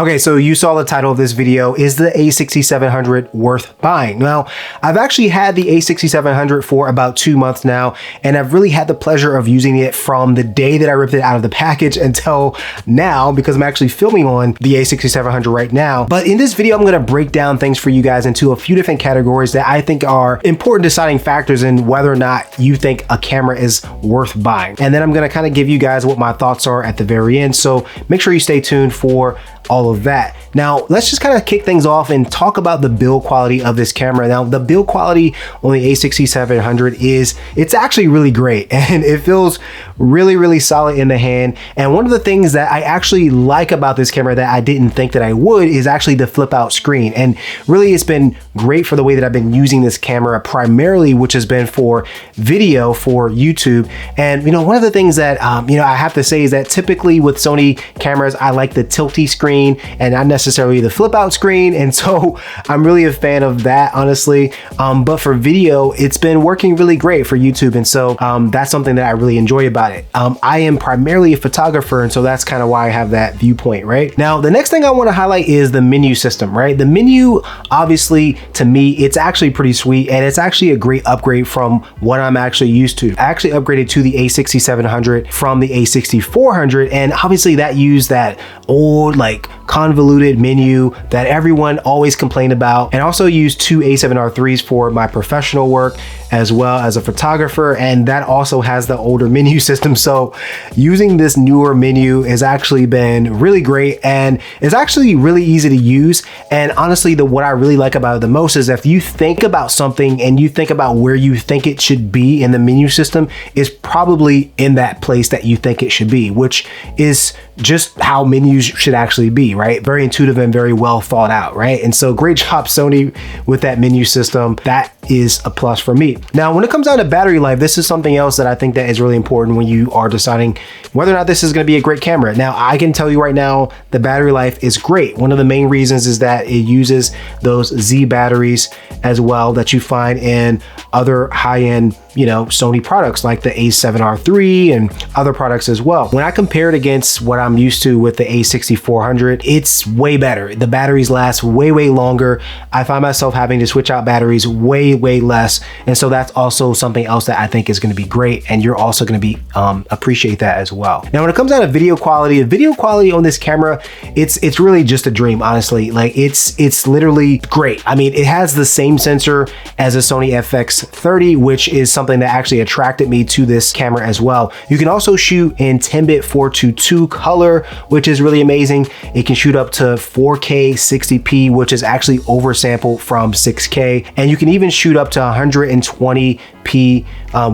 Okay, so you saw the title of this video, is the A6700 worth buying? Now, I've actually had the A6700 for about 2 months now, and I've really had the pleasure of using it from the day that I ripped it out of the package until now, because I'm actually filming on the A6700 right now. But in this video, I'm gonna break down things for you guys into a few different categories that I think are important deciding factors in whether or not you think a camera is worth buying. And then I'm gonna kind of give you guys what my thoughts are at the very end. So make sure you stay tuned for all of that. Now, let's just kind of kick things off and talk about the build quality of this camera. Now, the build quality on the A6700 it's actually really great, and it feels really, really solid in the hand. And one of the things that I actually like about this camera that I didn't think that I would is actually the flip out screen. And really, it's been great for the way that I've been using this camera primarily, which has been for video for YouTube. And, you know, one of the things that, I have to say is that typically with Sony cameras, I like the tilty screen and not necessarily the flip out screen. And so I'm really a fan of that, honestly. But for video, it's been working really great for YouTube. And so that's something that I really enjoy about it. I am primarily a photographer, and so that's kind of why I have that viewpoint, right? Now, the next thing I want to highlight is the menu system, right? The menu, obviously, to me, it's actually pretty sweet, and it's actually a great upgrade from what I'm actually used to. I actually upgraded to the A6700 from the A6400, and obviously that used that old, like, convoluted menu that everyone always complained about, and also used two A7R3s for my professional work as well as a photographer, and that also has the older menu system. So using this newer menu has actually been really great, and it's actually really easy to use. And honestly, what I really like about it the most is if you think about something and you think about where you think it should be in the menu system, is probably in that place that you think it should be, which is just how menus should actually be, right? Very intuitive and very well thought out, right? And so great job, Sony, with that menu system. That is a plus for me. Now, when it comes down to battery life, this is something else that I think that is really important when you are deciding whether or not this is going to be a great camera. Now, I can tell you right now, the battery life is great. One of the main reasons is that it uses those Z batteries as well that you find in other high-end, Sony products like the A7R3 and other products as well. When I compare it against what I'm used to with the A6400, it's way better. The batteries last way, way longer. I find myself having to switch out batteries way, way less. And so that's also something else that I think is going to be great. And you're also going to be appreciate that as well. Now, when it comes down to video quality, the video quality on this camera, it's really just a dream, honestly. Like it's literally great. I mean, it has the same sensor as a Sony FX30, which is something that actually attracted me to this camera as well. You can also shoot in 10-bit 422 color, which is really amazing. It can shoot up to 4K 60p, which is actually oversampled from 6K. And you can even shoot up to 120p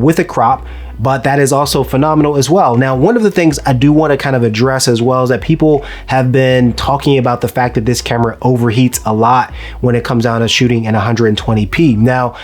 with a crop, but that is also phenomenal as well. Now, one of the things I do want to kind of address as well is that people have been talking about the fact that this camera overheats a lot when it comes down to shooting in 120p. Now,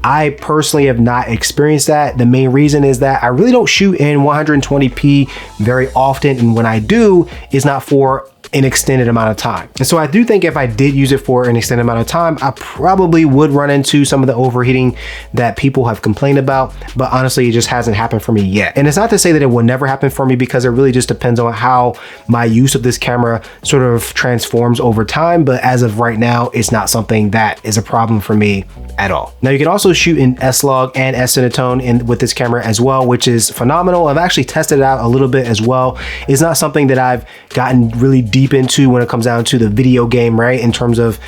I personally have not experienced that. The main reason is that I really don't shoot in 120p very often, and when I do, it's not for an extended amount of time. And so I do think if I did use it for an extended amount of time, I probably would run into some of the overheating that people have complained about, but honestly, it just hasn't happened for me yet. And it's not to say that it will never happen for me, because it really just depends on how my use of this camera sort of transforms over time. But as of right now, it's not something that is a problem for me at all. Now, you can also shoot in S-Log and S-Cinetone with this camera as well, which is phenomenal. I've actually tested it out a little bit as well. It's not something that I've gotten really deep into when it comes down to the video game, right, in terms of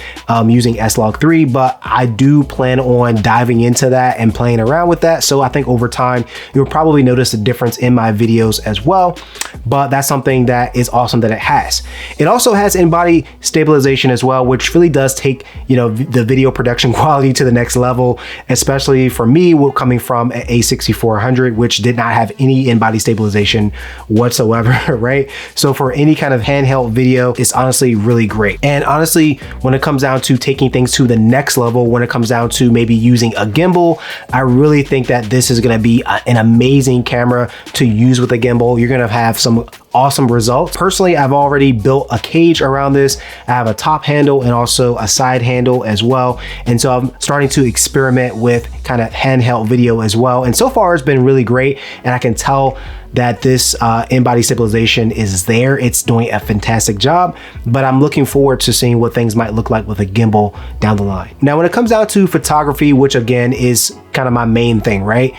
using S-Log 3, but I do plan on diving into that and playing around with that. So I think over time, you'll probably notice a difference in my videos as well, but that's something that is awesome that it has. It also has in-body stabilization as well, which really does take, the video production quality to the next level, especially for me, coming from an A6400, which did not have any in-body stabilization whatsoever, right? So for any kind of handheld video, it's honestly really great. And honestly, when it comes down to taking things to the next level, when it comes down to maybe using a gimbal, I really think that this is going to be an amazing camera to use with a gimbal. You're going to have some awesome results. Personally, I've already built a cage around this. I have a top handle and also a side handle as well. And so I'm starting to experiment with kind of handheld video as well. And so far it's been really great. And I can tell that this in-body stabilization is there. It's doing a fantastic job, but I'm looking forward to seeing what things might look like with a gimbal down the line. Now, when it comes down to photography, which again is kind of my main thing, right?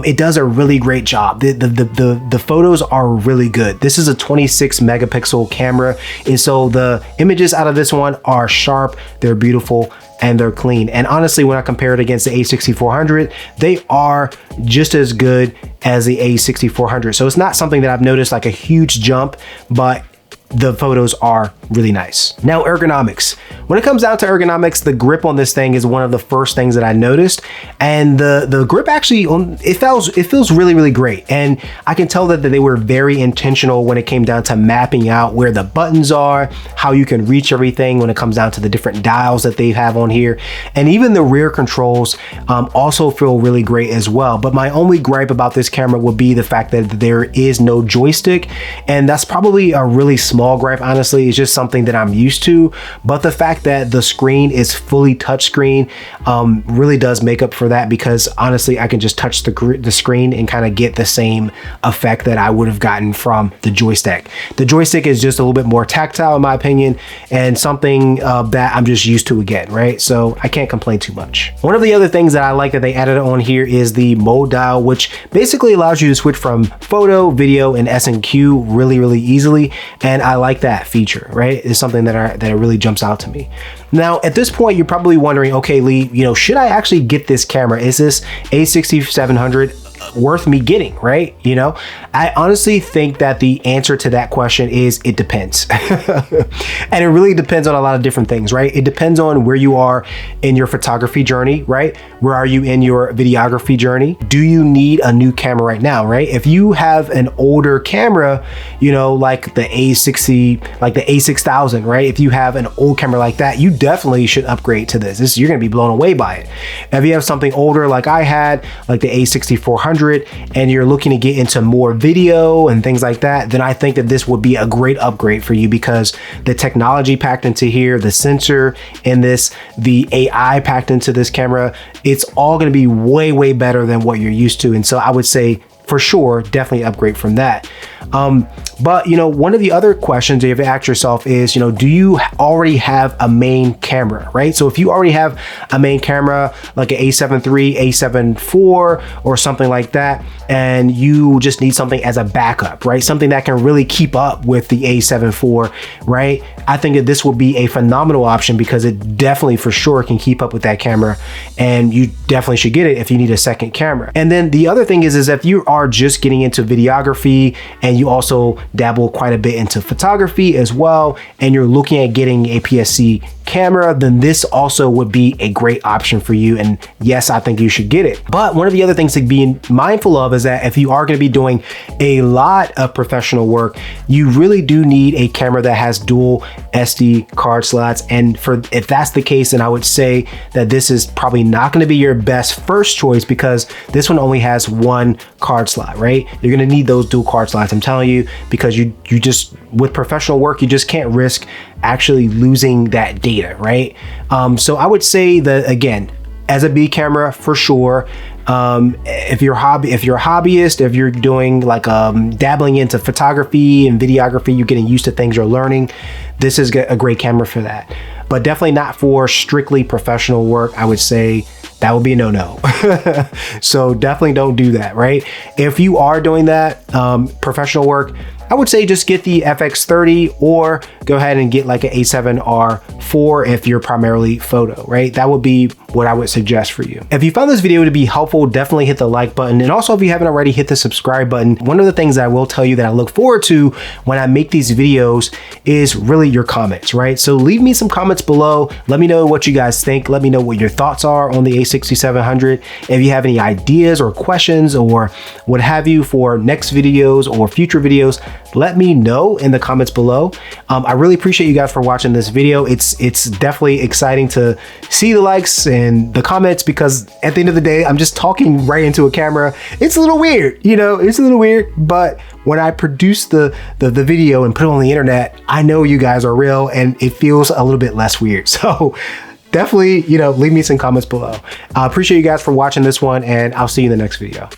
It does a really great job. The photos are really good. This is a 26 megapixel camera. And so the images out of this one are sharp, they're beautiful, and they're clean. And honestly, when I compare it against the A6400, they are just as good as the A6400. So it's not something that I've noticed like a huge jump, but the photos are really nice. Now, ergonomics. When it comes down to ergonomics, the grip on this thing is one of the first things that I noticed. And the grip actually, it feels really, really great. And I can tell that they were very intentional when it came down to mapping out where the buttons are, how you can reach everything when it comes down to the different dials that they have on here. And even the rear controls also feel really great as well. But my only gripe about this camera would be the fact that there is no joystick. And that's probably a really small gripe, honestly. It's just something that I'm used to, but the fact that the screen is fully touchscreen really does make up for that, because honestly, I can just touch the screen and kind of get the same effect that I would have gotten from the joystick. The joystick is just a little bit more tactile in my opinion, and something that I'm just used to again, right? So I can't complain too much. One of the other things that I like that they added on here is the mode dial, which basically allows you to switch from photo, video, and S&Q really, really easily. And I like that feature, right? It's something that really jumps out to me. Now, at this point, you're probably wondering, okay, Lee, should I actually get this camera? Is this A6700 worth me getting, right? I honestly think that the answer to that question is it depends. And it really depends on a lot of different things, right? It depends on where you are in your photography journey, right? Where are you in your videography journey? Do you need a new camera right now, right? If you have an older camera, like the A60, like the A6000, right? If you have an old camera like that, you definitely should upgrade to this. You're gonna be blown away by it. If you have something older like I had, like the A6400, and you're looking to get into more video and things like that, then I think that this would be a great upgrade for you, because the technology packed into here, the sensor in this, the AI packed into this camera, it's all going to be way, way better than what you're used to. And so I would say for sure, definitely upgrade from that. But one of the other questions you have to ask yourself is, do you already have a main camera, right? So if you already have a main camera like an A7 III, A7 IV, or something like that, and you just need something as a backup, right? Something that can really keep up with the A7 IV, right? I think that this will be a phenomenal option, because it definitely for sure can keep up with that camera, and you definitely should get it if you need a second camera. And then the other thing is if you are just getting into videography and you also dabble quite a bit into photography as well, and you're looking at getting a aps-c camera, then this also would be a great option for you. And yes, I think you should get it. But one of the other things to be mindful of is that if you are going to be doing a lot of professional work, you really do need a camera that has dual SD card slots. And if that's the case, then I would say that this is probably not going to be your best first choice, because this one only has one card slot, right? You're going to need those dual card slots, I'm telling you, because you just, with professional work, you just can't risk actually losing that data, right? So I would say that, again, as a B camera, for sure. If you're a hobbyist, if you're doing like dabbling into photography and videography, you're getting used to things, you're learning, this is a great camera for that. But definitely not for strictly professional work. I would say that would be a no-no. So definitely don't do that, right? If you are doing that professional work, I would say just get the FX30, or go ahead and get like an A7R4 if you're primarily photo, right? That would be what I would suggest for you. If you found this video to be helpful, definitely hit the like button. And also, if you haven't already, hit the subscribe button. One of the things that I will tell you that I look forward to when I make these videos is really your comments, right? So leave me some comments below. Let me know what you guys think. Let me know what your thoughts are on the A6700. If you have any ideas or questions or what have you for next videos or future videos, let me know in the comments below. I really appreciate you guys for watching this video. It's definitely exciting to see the likes and the comments, because at the end of the day, I'm just talking right into a camera. It's a little weird, you know, it's a little weird, but when I produce the video and put it on the internet, I know you guys are real and it feels a little bit less weird. So definitely, you know, leave me some comments below. I appreciate you guys for watching this one, and I'll see you in the next video.